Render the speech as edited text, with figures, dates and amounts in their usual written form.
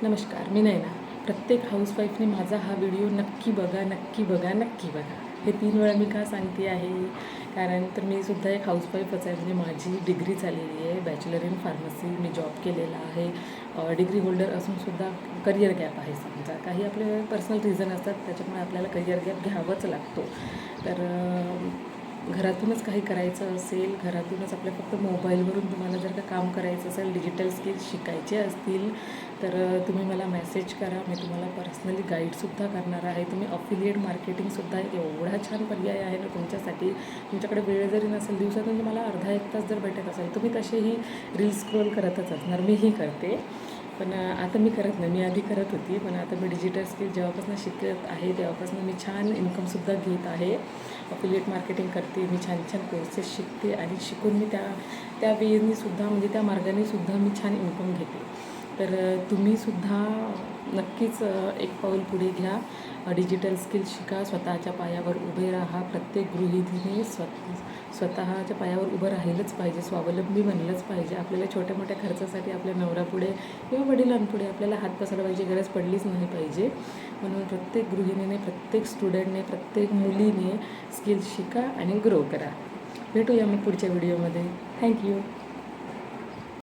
नमस्कार, मी नयना. प्रत्येक हाऊसवाईफने माझा हा व्हिडिओ नक्की बघा, नक्की बघा, नक्की बघा. हे 3 वेळा मी का सांगते आहे, कारण तर मी सुद्धा एक हाऊसवाईफच आहे. म्हणजे माझी डिग्री झालेली आहे, bachelor in pharmacy. Me job केलेला आहे. डिग्री होल्डर असूनसुद्धा करिअर गॅप आहे समजा. काही आपले पर्सनल रिझन असतात, त्याच्यामुळे आपल्याला करिअर गॅप घ्यावाच लागतो. तर घरातूनच काही करायचं असेल, घरातूनच आपल्या फक्त मोबाईलवरून तुम्हाला जर का काम करायचं असेल, डिजिटल स्किल्स शिकायचे असतील, तर तुम्ही मला मेसेज करा. मी तुम्हाला पर्सनली गाईडसुद्धा करणार आहे. तुम्ही अफिलिएट मार्केटिंगसुद्धा एवढा छान पर्याय आहे ना तुमच्यासाठी. तुमच्याकडे वेळ जरी नसेल, दिवसातून तुम्हाला अर्धा एक तास जर भेटत असेल, तुम्ही तसेही रील स्क्रोल करतच असणार. मीही करते, पण आता मी करत नाही. मी आधी करत होती, पण आता मी डिजिटल स्किल जेव्हापासून शिकत आहे तेव्हापासून मी छान इन्कमसुद्धा घेत आहे. अफिलिएट मार्केटिंग करते, मी छान छान कोर्सेस शिकते आणि शिकून मी त्या वेळेनीसुद्धा म्हणजे त्या मार्गानेसुद्धा मी छान इन्कम घेते. तर तुम्हीसुद्धा नक्कीच एक पाऊल पुढे घ्या. डिजिटल स्किल्स शिका, स्वतःच्या पायावर उभे राहा. प्रत्येक गृहिणीने स्वतःच्या पायावर उभं राहिलंच पाहिजे, स्वावलंबी बनलंच पाहिजे. आपल्याला छोट्या मोठ्या खर्चासाठी आपल्या नवऱ्यापुढे किंवा वडिलांपुढे आपल्याला हात पसरवायची गरज पडलीच नाही पाहिजे. म्हणून प्रत्येक गृहिणीने, प्रत्येक स्टुडंटने, प्रत्येक मुलीने स्किल्स शिका आणि ग्रो करा. भेटूया मग पुढच्या व्हिडिओमध्ये. थँक्यू.